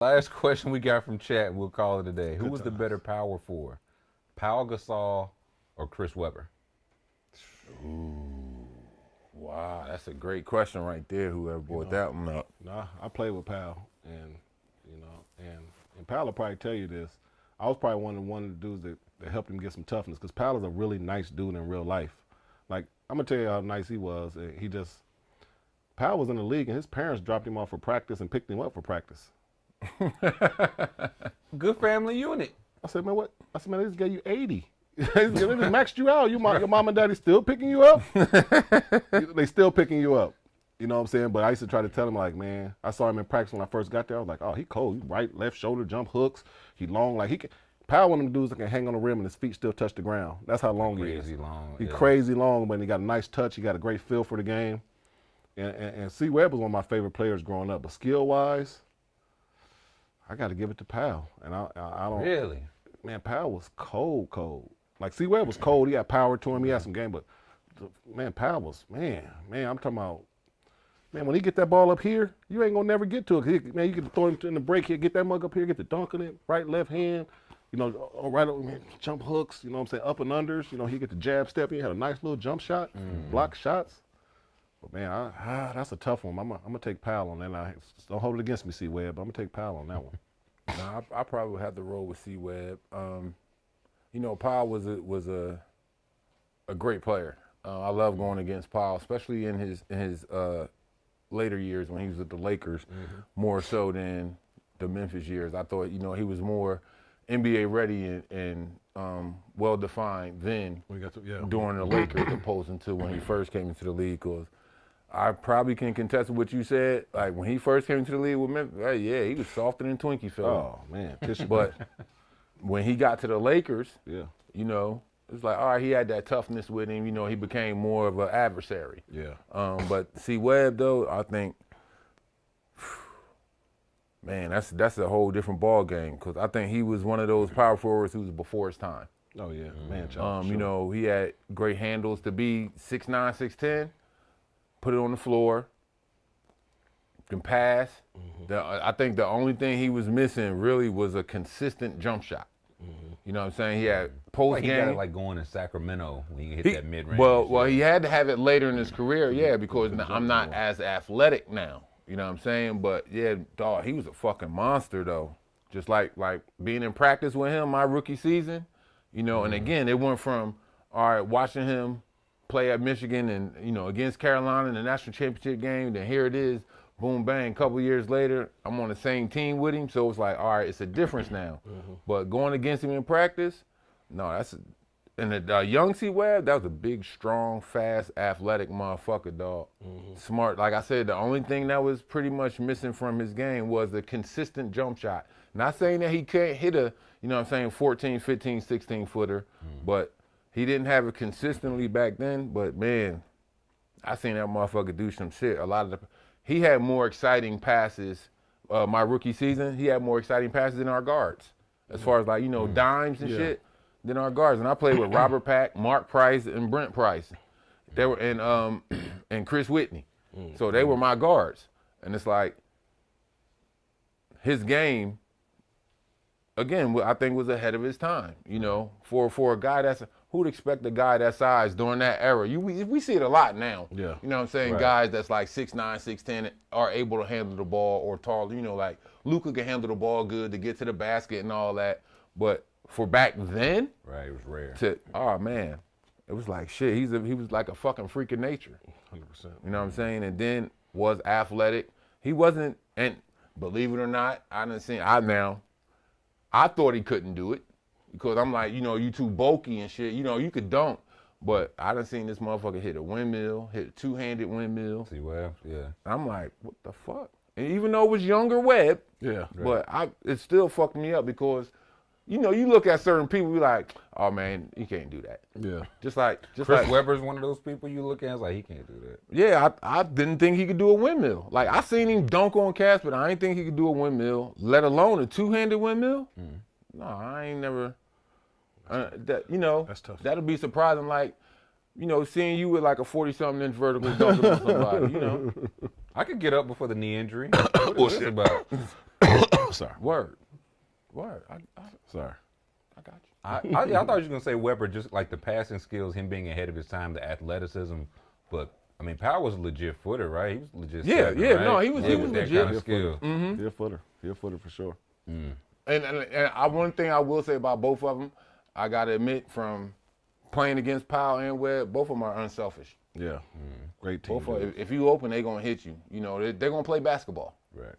Last question we got from chat, we'll call it a day. Who Good was the times. better power forward, Pau Gasol or Chris Webber? Ooh, wow, that's a great question right there. Whoever brought that one up. Nah, I played with Pal, and and Pal will probably tell you this. I was probably one of the dudes that helped him get some toughness because Pal is a really nice dude in real life. Like I'm gonna tell you how nice he was. Pal was in the league, and his parents dropped him off for practice and picked him up for practice. Good family unit. I said, man, what? I said, man, they just gave you 80. They just maxed you out. Your mom and daddy still picking you up? They still picking you up. You know what I'm saying? But I used to try to tell him, like, man, I saw him in practice when I first got there. I was like, oh, he cold. He right, left shoulder, jump hooks. He long. Like, he can. Powell, one of them dudes that can hang on the rim and his feet still touch the ground. That's how long he is. Crazy long. He's yeah. crazy long, but he got a nice touch. He got a great feel for the game. And C. Webb was one of my favorite players growing up. But skill-wise, I got to give it to Powell. And I don't. Really? Man, Powell was cold. Like, C. Webb was cold. He had power to him. He had some game. But, man, Powell was, man, I'm talking about, man, when he get that ball up here, you ain't going to never get to it. Man, you can throw him in the break here, get that mug up here, get the dunk on it, right, left hand, you know, right, man, jump hooks, you know what I'm saying, up and unders. You know, he get the jab step. He had a nice little jump shot, block shots. But, man, that's a tough one. I'm going to take Powell on that. Don't hold it against me, C. Webb, but I'm going to take Powell on that one. Nah, I probably would have to roll with C. Webb. You know, Powell was a great player. I love going against Powell, especially in his later years when he was with the Lakers, more so than the Memphis years. I thought, you know, he was more NBA ready and well defined then during the Lakers, opposing to when he first came into the league. Cause I probably can contest what you said. Like when he first came into the league with Memphis, yeah, he was softer than Twinkie Phil. Oh man, But when he got to the Lakers, yeah, you know, it's like, all right, he had that toughness with him. You know, he became more of an adversary. yeah. But C. Webb, though, I think, man, that's a whole different ball game. Because I think he was one of those power forwards who was before his time. Oh yeah, man. Sure. You know, he had great handles to be 6'9", 6'10", put it on the floor, can pass. I think the only thing he was missing really was a consistent jump shot. You know what I'm saying? He had post Like game. he got it like going in Sacramento when you hit that mid range. Well, he had to have it later in his career, yeah, because I'm not as athletic now. You know what I'm saying? But yeah, dog, he was a fucking monster though. Just like being in practice with him my rookie season, you know. And again, it went from watching him play at Michigan and you know against Carolina in the national championship game. Then here it is. Boom, bang, a couple years later, I'm on the same team with him, so it's like, all right, it's a difference now. But going against him in practice, no, and the young C. Webb, that was a big, strong, fast, athletic motherfucker, dog. Smart. Like I said, the only thing that was pretty much missing from his game was a consistent jump shot. Not saying that he can't hit a, you know what I'm saying, 14, 15, 16-footer, but he didn't have it consistently back then. But, man, I seen that motherfucker do some shit. He had more exciting passes my rookie season. He had more exciting passes than our guards as far as, like, you know, dimes and shit than our guards. And I played with Robert Pack, Mark Price, and Brent Price. They were and Chris Whitney. So they were my guards. And it's like his game, again, I think was ahead of his time, you know, for a guy who'd expect a guy that size during that era? We see it a lot now. Yeah. You know what I'm saying? Right. Guys that's like 6'9", 6'10", are able to handle the ball or tall. You know, like Luka can handle the ball good to get to the basket and all that. But for back then, right, it was rare. oh man, it was like shit. He was like a fucking freak of nature. 100%. You know what I'm saying? And then was athletic. He wasn't, and believe it or not, I thought he couldn't do it. Because I'm like, you know, you too bulky and shit. You know, you could dunk. But I done seen this motherfucker hit a windmill, hit a two-handed windmill. See Webb, yeah. I'm like, what the fuck? And even though it was younger Webb, Yeah. but it still fucked me up because, you know, you look at certain people, you like, oh man, he can't do that. Yeah. Just like Chris Webber's one of those people you look at, it's like he can't do that. yeah, I didn't think he could do a windmill. Like I seen him dunk on cats, but I didn't think he could do a windmill, let alone a two-handed windmill. No, I ain't never. You know, That's tough. That'll be surprising. Like, you know, seeing you with like a 40-something inch vertical dunking on somebody. You know, I could get up before the knee injury. What's this about? Sorry. Word. Sorry. I got you. I thought you were gonna say Weber, just like the passing skills, him being ahead of his time, the athleticism. But I mean, Powell was a legit footer, right? He was legit. Yeah, seven, yeah, right? no, he was with that legit. kind of skill. He a footer. He a footer for sure. And one thing I will say about both of them, I gotta admit, from playing against Powell and Webb, both of them are unselfish. Yeah. Great team. Both of, if you open, they gonna hit you. You know, they're gonna play basketball. Right.